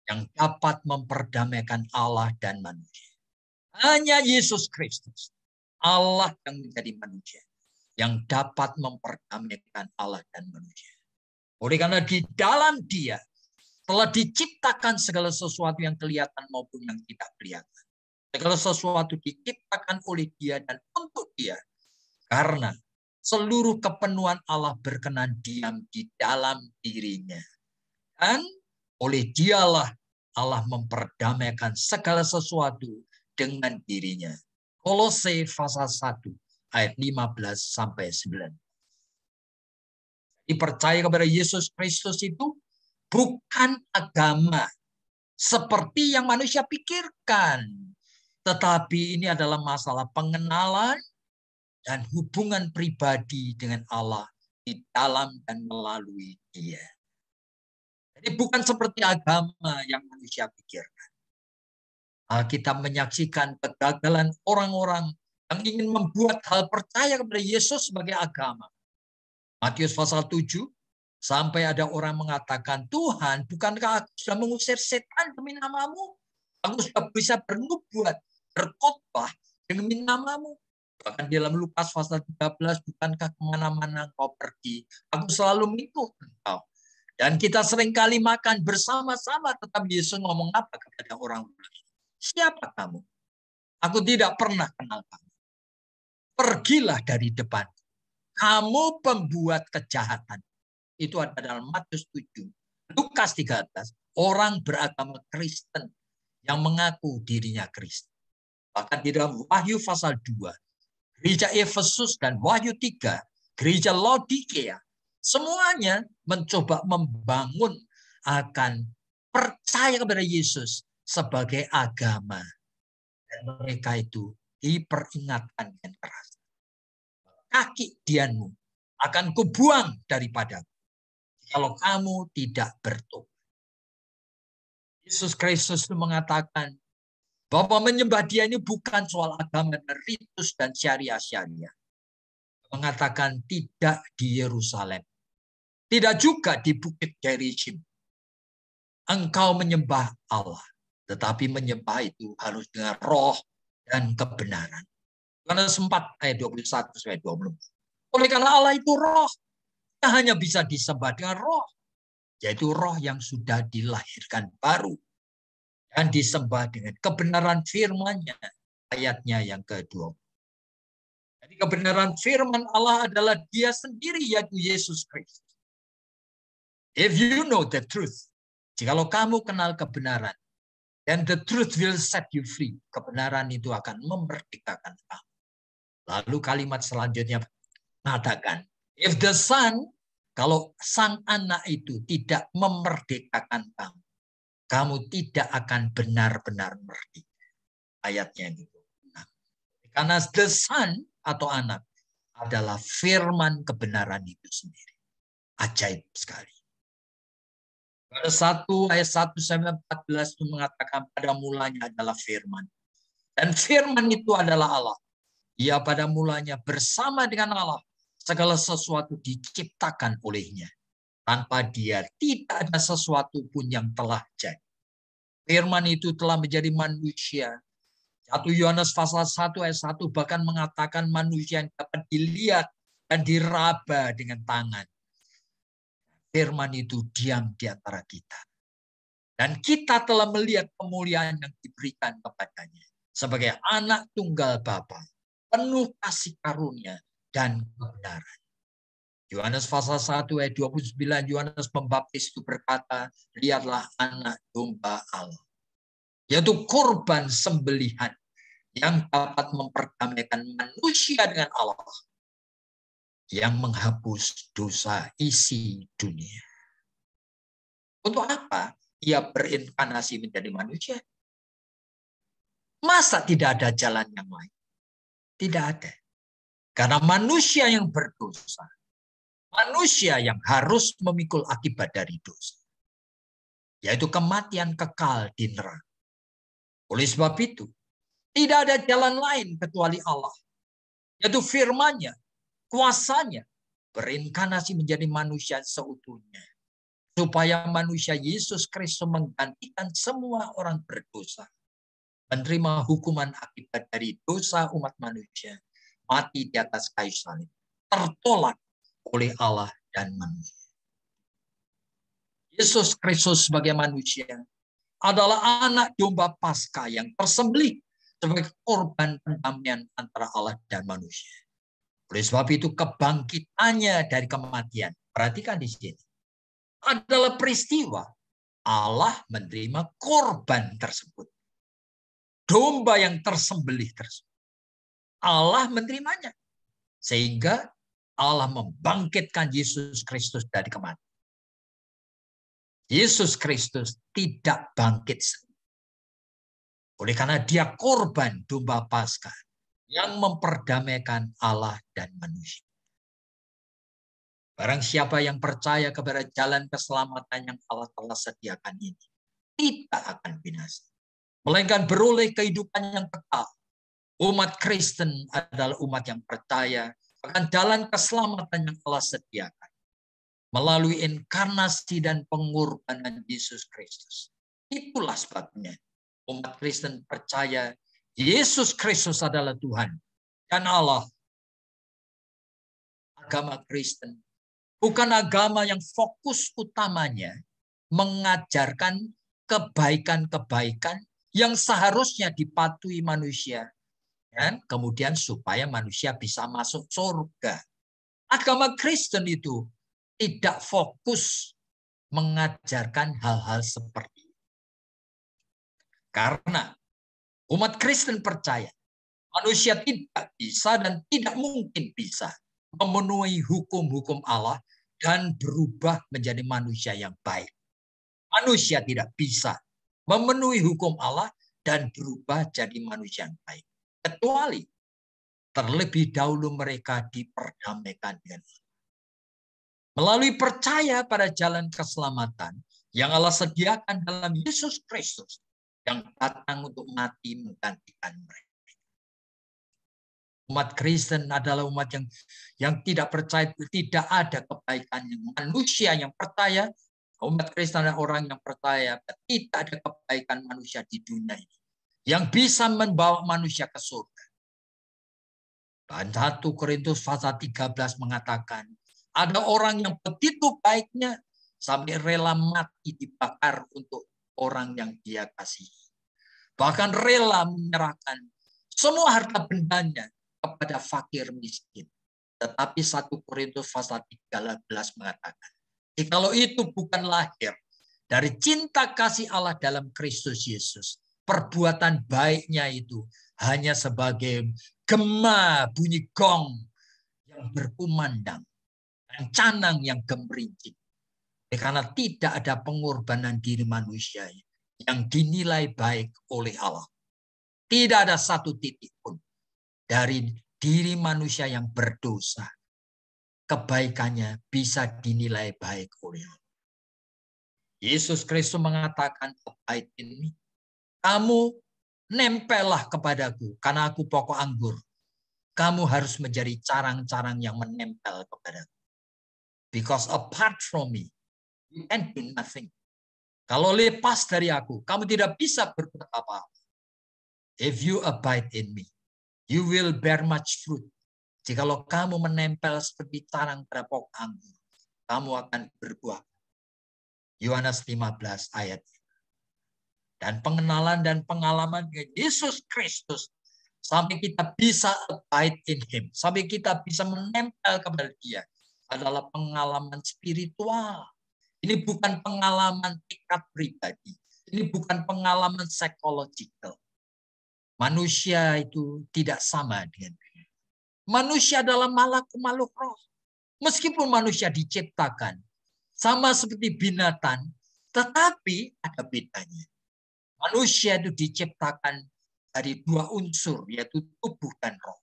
yang dapat memperdamaikan Allah dan manusia. Hanya Yesus Kristus, Allah yang menjadi manusia, yang dapat memperdamaikan Allah dan manusia. Oleh karena di dalam Dia telah diciptakan segala sesuatu yang kelihatan maupun yang tidak kelihatan. Segala sesuatu diciptakan oleh Dia dan untuk Dia. Karena seluruh kepenuhan Allah berkenan diam di dalam dirinya. Dan oleh Dialah Allah memperdamaikan segala sesuatu dengan dirinya. Kolose pasal 1 ayat 15-19. Dipercaya kepada Yesus Kristus itu bukan agama seperti yang manusia pikirkan. Tetapi ini adalah masalah pengenalan dan hubungan pribadi dengan Allah di dalam dan melalui Dia. Jadi bukan seperti agama yang manusia pikirkan. Alkitab menyaksikan kegagalan orang-orang yang ingin membuat hal percaya kepada Yesus sebagai agama. Matius pasal 7, sampai ada orang mengatakan, Tuhan, bukankah aku sudah mengusir setan demi namamu? Aku sudah bisa bernubuat, berkhotbah demi namamu. Bahkan di dalam Lukas pasal 13, bukankah kemana-mana kau pergi? Aku selalu mengikut engkau. Dan kita seringkali makan bersama-sama, tetapi Yesus ngomong apa kepada orang-orang? Siapa kamu? Aku tidak pernah kenal kamu. pergilah dari depan. Kamu pembuat kejahatan. Itu ada dalam Matius 7. Lukas 13, orang beragama Kristen yang mengaku dirinya Kristen. Bahkan di dalam Wahyu pasal 2, gereja Efesus dan Wahyu 3, gereja Laodikia, semuanya mencoba membangun akan percaya kepada Yesus sebagai agama. Dan mereka itu diperingatkan dengan keras. Kaki dianmu akan kubuang daripadamu kalau kamu tidak bertobat. Yesus Kristus mengatakan bahwa menyembah Dia ini bukan soal agama dan ritus dan syariah-syariah. Mengatakan tidak di Yerusalem, tidak juga di Bukit Gerizim. Engkau menyembah Allah, tetapi menyembah itu harus dengan roh dan kebenaran. Yohanes 4 ayat 21 sampai 24. Oleh karena Allah itu roh, hanya bisa disembah dengan roh, yaitu roh yang sudah dilahirkan baru dan disembah dengan kebenaran firman-Nya, ayatnya yang ke-20. Jadi kebenaran firman Allah adalah Dia sendiri, yaitu Yesus Kristus. If you know the truth, jikalau kamu kenal kebenaran, then the truth will set you free. Kebenaran itu akan memerdekakan kamu. Lalu kalimat selanjutnya mengatakan, if the Son, kalau sang anak itu tidak memerdekakan kamu, kamu tidak akan benar-benar merdeka. Ayatnya gitu. Nah, karena the Son atau anak adalah firman kebenaran itu sendiri. Ajaib sekali. Pada 1 ayat 1 sampai 14 itu mengatakan pada mulanya adalah firman. Dan firman itu adalah Allah. Ia pada mulanya bersama dengan Allah. Segala sesuatu diciptakan olehnya. Tanpa Dia tidak ada sesuatu pun yang telah jadi. Firman itu telah menjadi manusia. 1 Yohanes pasal 1 ayat 1 bahkan mengatakan manusia yang dapat dilihat dan diraba dengan tangan. Firman itu diam di antara kita. Dan kita telah melihat kemuliaan yang diberikan kepadanya. Sebagai anak tunggal Bapa, penuh kasih karunia dan kebenaran. Yohanes pasal 1 ayat 29, Yohanes Pembaptis itu berkata, lihatlah anak domba Allah. Yaitu korban sembelihan yang dapat memperdamaikan manusia dengan Allah. Yang menghapus dosa isi dunia. Untuk apa Ia berinkarnasi menjadi manusia? Masa tidak ada jalan yang lain? Tidak ada. Karena manusia yang berdosa, manusia yang harus memikul akibat dari dosa, yaitu kematian kekal di neraka. Oleh sebab itu, tidak ada jalan lain kecuali Allah, yaitu firman-Nya, kuasanya, berinkarnasi menjadi manusia seutuhnya. Supaya manusia Yesus Kristus menggantikan semua orang berdosa. Menerima hukuman akibat dari dosa umat manusia. Mati di atas kayu salib. Tertolak oleh Allah dan manusia. Yesus Kristus sebagai manusia adalah anak domba Paskah yang tersembelih sebagai korban pendamaian antara Allah dan manusia. Oleh sebab itu kebangkitannya dari kematian. Perhatikan di sini. Adalah peristiwa Allah menerima korban tersebut. Domba yang tersembelih tersebut. Allah menerimanya. Sehingga Allah membangkitkan Yesus Kristus dari kematian. Yesus Kristus tidak bangkit sendiri. Oleh karena Dia korban domba Paskah yang memperdamaikan Allah dan manusia. Barang siapa yang percaya kepada jalan keselamatan yang Allah telah sediakan ini, tidak akan binasa, melainkan beroleh kehidupan yang kekal. Umat Kristen adalah umat yang percaya akan jalan keselamatan yang Allah sediakan melalui inkarnasi dan pengorbanan Yesus Kristus. Itulah sebabnya umat Kristen percaya Yesus Kristus adalah Tuhan dan Allah. Agama Kristen bukan agama yang fokus utamanya mengajarkan kebaikan-kebaikan yang seharusnya dipatuhi manusia Dan kemudian supaya manusia bisa masuk surga. Agama Kristen itu tidak fokus mengajarkan hal-hal seperti itu. Karena umat Kristen percaya manusia tidak bisa dan tidak mungkin bisa memenuhi hukum-hukum Allah dan berubah menjadi manusia yang baik. Manusia tidak bisa memenuhi hukum Allah dan berubah jadi manusia yang baik. Kecuali terlebih dahulu mereka diperdamaikan dengan Allah. Melalui percaya pada jalan keselamatan yang Allah sediakan dalam Yesus Kristus yang datang untuk mati menggantikan mereka. Umat Kristen adalah umat yang tidak percaya, tidak ada kebaikan. Manusia yang percaya, umat Kristen adalah orang yang percaya tidak ada kebaikan manusia di dunia ini yang bisa membawa manusia ke surga. Dan 1 Korintus pasal 13 mengatakan, ada orang yang begitu baiknya sampai rela mati dibakar untuk orang yang dia kasihi. Bahkan rela menyerahkan semua harta bendanya kepada fakir miskin. Tetapi 1 Korintus pasal 13 mengatakan, jikalau itu bukan lahir dari cinta kasih Allah dalam Kristus Yesus, perbuatan baiknya itu hanya sebagai gema bunyi gong yang berkumandang dan canang yang gemerincing. Karena tidak ada pengorbanan diri manusia yang dinilai baik oleh Allah. Tidak ada satu titik pun dari diri manusia yang berdosa, kebaikannya bisa dinilai baik oleh Allah. Yesus Kristus mengatakan, abide in me. Kamu nempellah kepadaku, karena aku pokok anggur. Kamu harus menjadi carang-carang yang menempel kepadaku. Because apart from me, you can do nothing. Kalau lepas dari aku, kamu tidak bisa berbuat apa-apa. If you abide in me, you will bear much fruit. Jikalau kamu menempel seperti carang pada pokok anggur, kamu akan berbuah. Yohanes 15 ayat. Dan pengenalan dan pengalaman Yesus Kristus sampai kita bisa abide in him, sampai kita bisa menempel kepada dia, adalah pengalaman spiritual. Ini bukan pengalaman tingkat pribadi. Ini bukan pengalaman psychological. Manusia itu tidak sama dengan dia. Manusia adalah makhluk roh. Meskipun manusia diciptakan sama seperti binatang, tetapi ada bedanya. Manusia itu diciptakan dari dua unsur, yaitu tubuh dan roh.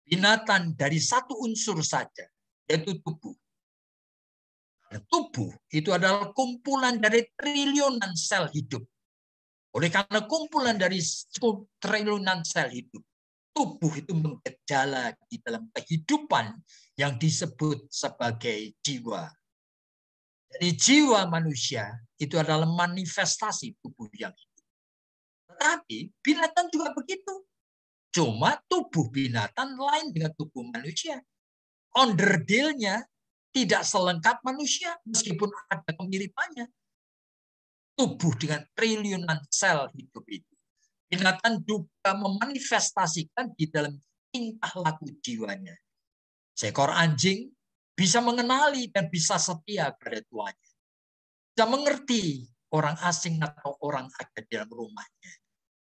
Binatang dari satu unsur saja, yaitu tubuh. Tubuh itu adalah kumpulan dari triliunan sel hidup. Oleh karena kumpulan dari triliunan sel hidup, tubuh itu bergejala di dalam kehidupan yang disebut sebagai jiwa. Jadi jiwa manusia itu adalah manifestasi tubuh yang hidup. Tetapi binatang juga begitu. Cuma tubuh binatang lain dengan tubuh manusia. Onderdilnya tidak selengkap manusia, meskipun ada kemiripannya. Tubuh dengan triliunan sel hidup itu. Binatang juga memanifestasikan di dalam tingkah laku jiwanya. Seekor anjing bisa mengenali dan bisa setia pada tuannya. Bisa mengerti orang asing atau orang ada di dalam rumahnya.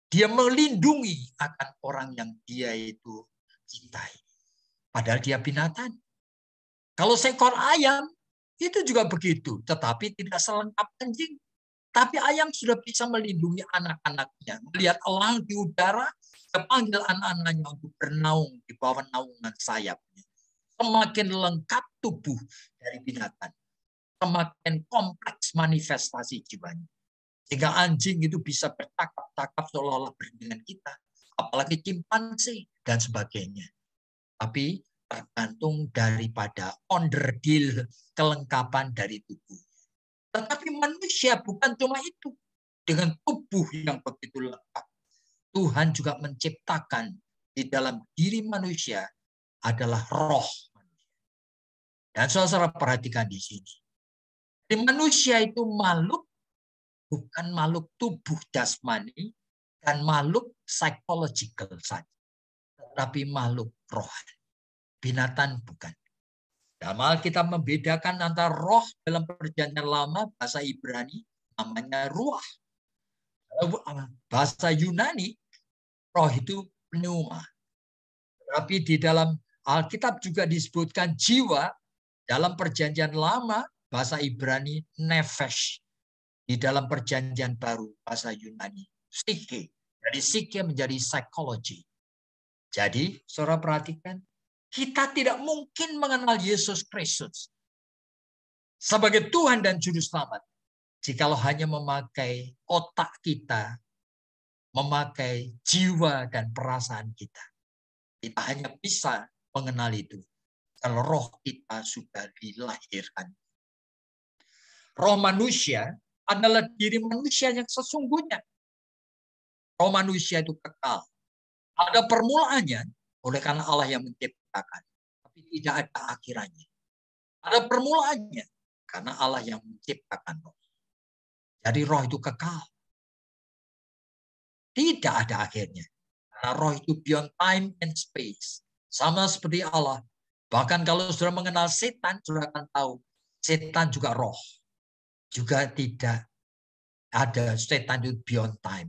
Dia melindungi akan orang yang dia itu cintai. Padahal dia binatang. Kalau seekor ayam, itu juga begitu. Tetapi tidak selengkap anjing. Tapi ayam sudah bisa melindungi anak-anaknya. Melihat elang di udara, dia panggil anak-anaknya untuk bernaung di bawah naungan sayapnya. Semakin lengkap tubuh dari binatang, semakin kompleks manifestasi jiwanya. Sehingga anjing itu bisa bercakap-cakap seolah-olah dengan kita. Apalagi cimpanse dan sebagainya. Tapi tergantung daripada onderdil kelengkapan dari tubuh. Tetapi manusia bukan cuma itu. Dengan tubuh yang begitu lengkap. Tuhan juga menciptakan di dalam diri manusia adalah roh manusia. Dan saudara perhatikan di sini. Di manusia itu makhluk, bukan makhluk tubuh jasmani dan makhluk psychological saja. tapi makhluk rohani. Binatang bukan. Dalam Alkitab membedakan antara roh dalam perjanjian lama, bahasa Ibrani namanya ruah. Bahasa Yunani, roh itu pneuma. Tapi di dalam Alkitab juga disebutkan jiwa. Dalam perjanjian lama, bahasa Ibrani nefesh. Di dalam perjanjian baru, bahasa Yunani psike. Dari psike menjadi psikologi. Jadi, saudara perhatikan, kita tidak mungkin mengenal Yesus Kristus sebagai Tuhan dan Juru Selamat jikalau hanya memakai otak kita, memakai jiwa dan perasaan kita. Kita hanya bisa mengenal itu kalau roh kita sudah dilahirkan. Roh manusia adalah diri manusia yang sesungguhnya. Roh manusia itu kekal. Ada permulaannya oleh karena Allah yang menciptakan. Tapi tidak ada akhirannya. Ada permulaannya karena Allah yang menciptakan roh. Jadi roh itu kekal. Tidak ada akhirnya. Karena roh itu beyond time and space. Sama seperti Allah. Bahkan kalau sudah mengenal setan, sudah akan tahu. Setan juga roh. Juga tidak ada setan itu beyond time.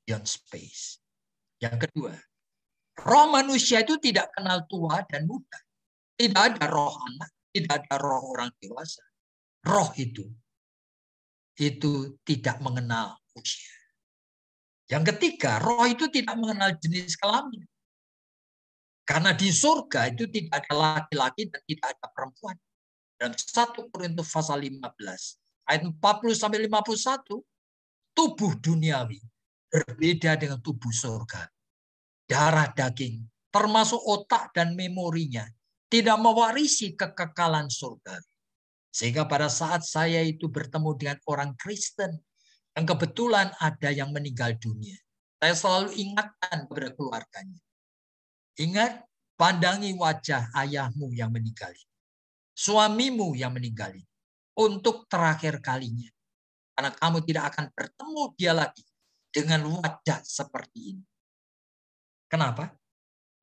Beyond space. Yang kedua. Roh manusia itu tidak kenal tua dan muda. Tidak ada roh anak. Tidak ada roh orang dewasa. Roh itu tidak mengenal usia. Yang ketiga, roh itu tidak mengenal jenis kelamin. Karena di surga itu tidak ada laki-laki dan tidak ada perempuan. Dalam 1 Korintus pasal 15, ayat 40-51, tubuh duniawi berbeda dengan tubuh surga. Darah daging, termasuk otak dan memorinya, tidak mewarisi kekekalan surga. Sehingga pada saat saya itu bertemu dengan orang Kristen, yang kebetulan ada yang meninggal dunia, saya selalu ingatkan kepada keluarganya. Ingat, pandangi wajah ayahmu yang meninggal, suamimu yang meninggal, untuk terakhir kalinya. Karena kamu tidak akan bertemu dia lagi dengan wajah seperti ini. Kenapa?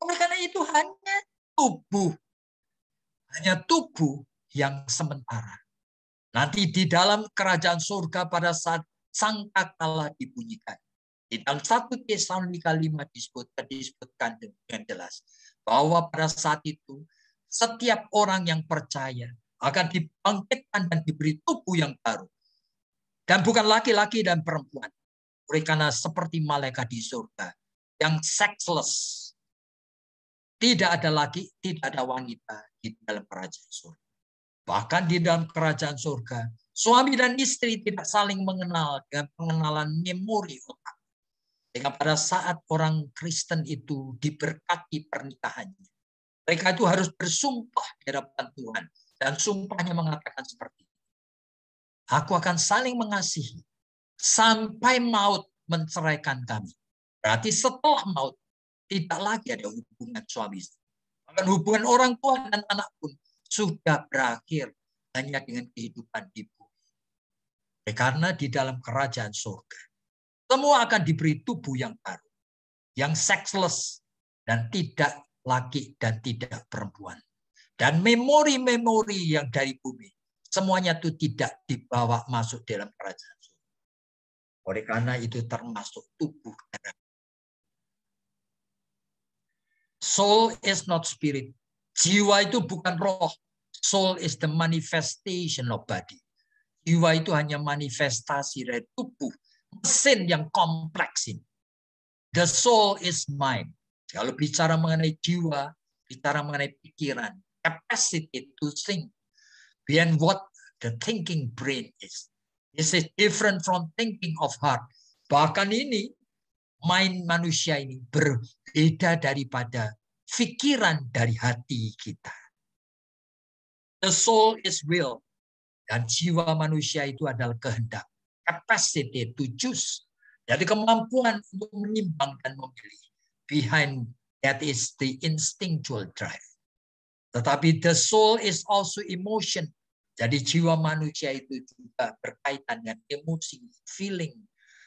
Karena itu hanya tubuh yang sementara. Nanti di dalam kerajaan surga pada saat sangkakala dibunyikan. Di dalam 1 Tesalonika 5 disebutkan dengan jelas bahwa pada saat itu setiap orang yang percaya akan dibangkitkan dan diberi tubuh yang baru. Dan bukan laki-laki dan perempuan. Karena seperti malaikat di surga yang sexless. Tidak ada laki, tidak ada wanita di dalam kerajaan surga. Bahkan di dalam kerajaan surga, suami dan istri tidak saling mengenal dengan pengenalan memori otak. Sehingga pada saat orang Kristen itu diberkati pernikahannya, mereka itu harus bersumpah di hadapan Tuhan. Dan sumpahnya mengatakan seperti ini. Aku akan saling mengasihi sampai maut menceraikan kami. Berarti setelah maut, tidak lagi ada hubungan suami istri. Bahkan hubungan orang tua dan anak pun sudah berakhir hanya dengan kehidupan di bumi. Karena di dalam kerajaan surga, semua akan diberi tubuh yang baru, yang sexless, dan tidak laki dan tidak perempuan. Dan memori-memori yang dari bumi, semuanya itu tidak dibawa masuk dalam kerajaan surga. Oleh karena itu termasuk tubuh darah. Soul is not spirit. Jiwa itu bukan roh. Soul is the manifestation of body. Jiwa itu hanya manifestasi dari tubuh. Mesin yang kompleks ini. The soul is mind. Kalau bicara mengenai jiwa, bicara mengenai pikiran. Capacity to think. Beyond what the thinking brain is. This is different from thinking of heart. Bahkan ini, mind manusia ini berbeda daripada pikiran dari hati kita. The soul is will. Dan jiwa manusia itu adalah kehendak. Capacity to choose. Jadi kemampuan untuk menimbang dan memilih. Behind that is the instinctual drive. Tetapi the soul is also emotion. Jadi jiwa manusia itu juga berkaitan dengan emosi, feeling,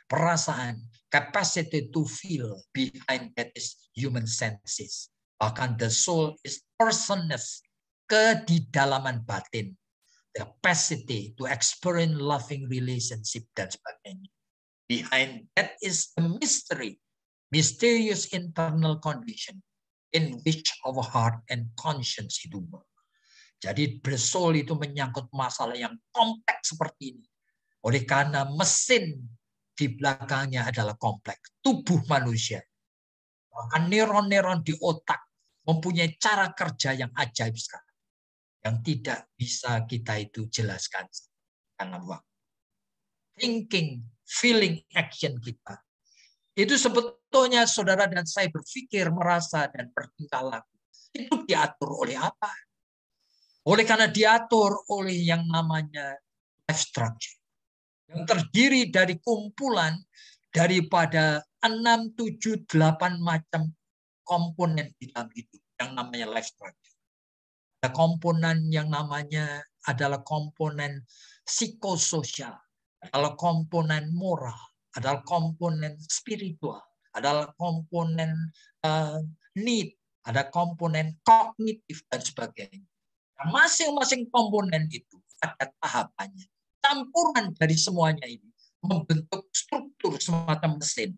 perasaan. capacity to feel, behind that is human senses. Bahkan the soul is personness, kedidalaman batin, the capacity to experience loving relationship dan sebagainya. Behind that is the mystery, mysterious internal condition in which our heart and conscience itu. Jadi soul itu menyangkut masalah yang kompleks seperti ini. Oleh karena mesin di belakangnya adalah kompleks. Tubuh manusia. Bahkan neuron-neuron di otak mempunyai cara kerja yang ajaib sekali. Yang tidak bisa kita itu jelaskan karena waktu. Thinking, feeling, action kita. Itu sebetulnya saudara dan saya berpikir, merasa, dan bertingkah laku. Itu diatur oleh apa? Oleh karena diatur oleh yang namanya life structure. Yang terdiri dari kumpulan daripada 6, 7, 8 macam komponen di dalam hidup yang namanya life structure. Ada komponen yang namanya adalah komponen psikososial, adalah komponen moral, adalah komponen spiritual, adalah komponen need, ada komponen kognitif dan sebagainya. Nah, masing-masing komponen itu ada tahapannya. Campuran dari semuanya ini membentuk struktur semacam mesin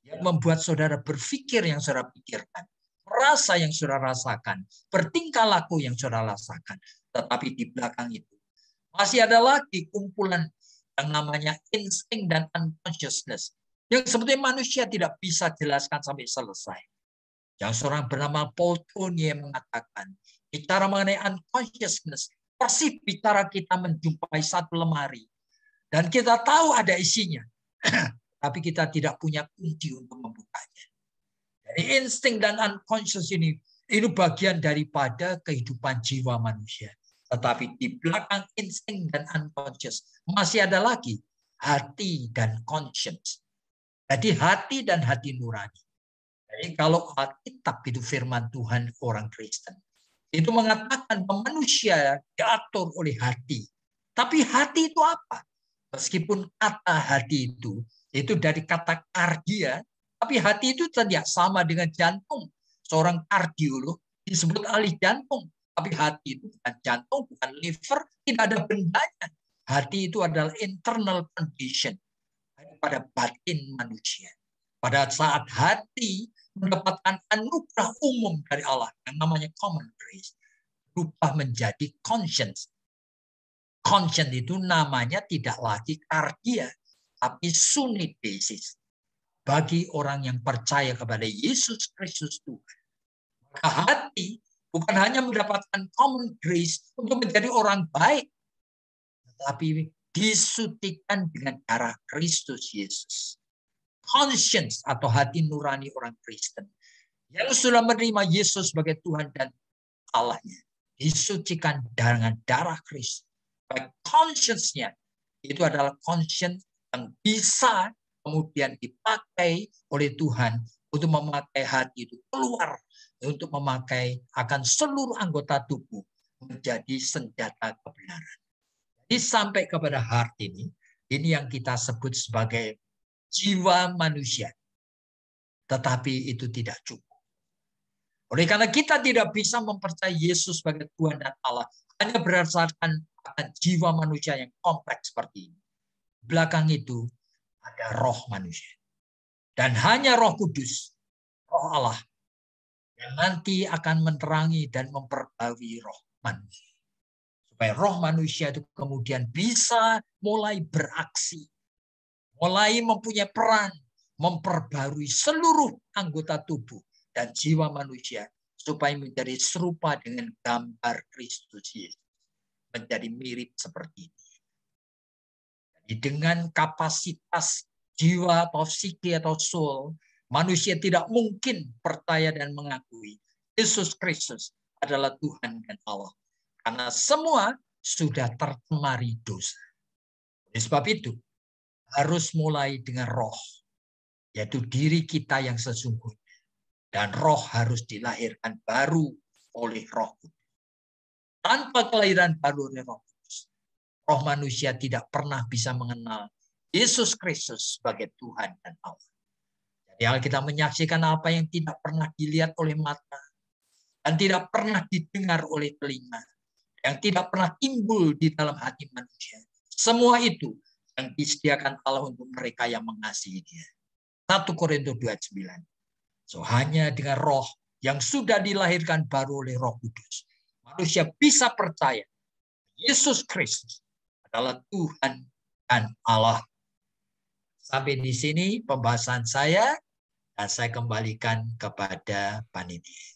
yang membuat saudara berpikir yang saudara pikirkan, merasa yang saudara rasakan, bertingkah laku yang saudara rasakan. Tetapi di belakang itu masih ada lagi kumpulan yang namanya insting dan unconsciousness yang sebetulnya manusia tidak bisa jelaskan sampai selesai. Yang seorang bernama Paul Tournier mengatakan, bicara mengenai unconsciousness, persis bicara kita menjumpai satu lemari dan kita tahu ada isinya, tapi kita tidak punya kunci untuk membukanya. Jadi insting dan unconscious ini bagian daripada kehidupan jiwa manusia. Tetapi di belakang insting dan unconscious masih ada lagi hati dan conscience. Jadi hati dan hati nurani. Jadi kalau Alkitab itu firman Tuhan orang Kristen, itu mengatakan bahwa manusia diatur oleh hati. Tapi hati itu apa? Meskipun kata hati itu dari kata kardia, tapi hati itu tidak sama dengan jantung. Seorang kardiolog disebut ahli jantung. Tapi hati itu bukan jantung, bukan liver, tidak ada bendanya. Hati itu adalah internal condition pada batin manusia. Pada saat hati mendapatkan anugerah umum dari Allah yang namanya common grace, berubah menjadi conscience. Conscience itu namanya tidak lagi kardia, tapi sunidesis. Bagi orang yang percaya kepada Yesus Kristus Tuhan, maka hati bukan hanya mendapatkan common grace untuk menjadi orang baik, tetapi disuntikan dengan darah Kristus Yesus. Conscience atau hati nurani orang Kristen yang sudah menerima Yesus sebagai Tuhan dan Allahnya, disucikan dengan darah Kristus. Conscience-nya itu adalah conscience yang bisa kemudian dipakai oleh Tuhan untuk memakai hati itu keluar, untuk memakai akan seluruh anggota tubuh menjadi senjata kebenaran. Jadi sampai kepada heart ini yang kita sebut sebagai jiwa manusia. Tetapi itu tidak cukup. Oleh karena kita tidak bisa mempercayai Yesus sebagai Tuhan dan Allah hanya berdasarkan jiwa manusia yang kompleks seperti ini. Belakang itu ada roh manusia. Dan hanya Roh Kudus, Roh Allah, yang nanti akan menerangi dan memperbarui roh manusia. Supaya roh manusia itu kemudian bisa mulai beraksi, mulai mempunyai peran, memperbarui seluruh anggota tubuh dan jiwa manusia supaya menjadi serupa dengan gambar Kristus Yesus, menjadi mirip seperti ini. Jadi dengan kapasitas jiwa atau psiki atau soul, manusia tidak mungkin percaya dan mengakui Yesus Kristus adalah Tuhan dan Allah, karena semua sudah tercemari dosa. Oleh sebab itu harus mulai dengan roh, yaitu diri kita yang sesungguhnya. Dan roh harus dilahirkan baru oleh Roh Kudus. Tanpa kelahiran baru oleh Roh Kudus, roh manusia tidak pernah bisa mengenal Yesus Kristus sebagai Tuhan dan Allah. Di Alkitab menyaksikan apa yang tidak pernah dilihat oleh mata dan tidak pernah didengar oleh telinga, yang tidak pernah timbul di dalam hati manusia. Semua itu yang disediakan Allah untuk mereka yang mengasihi Dia. 1 Korintus 2:9. So, hanya dengan roh yang sudah dilahirkan baru oleh Roh Kudus, manusia bisa percaya Yesus Kristus adalah Tuhan dan Allah. Sampai di sini pembahasan saya, dan saya kembalikan kepada panitia.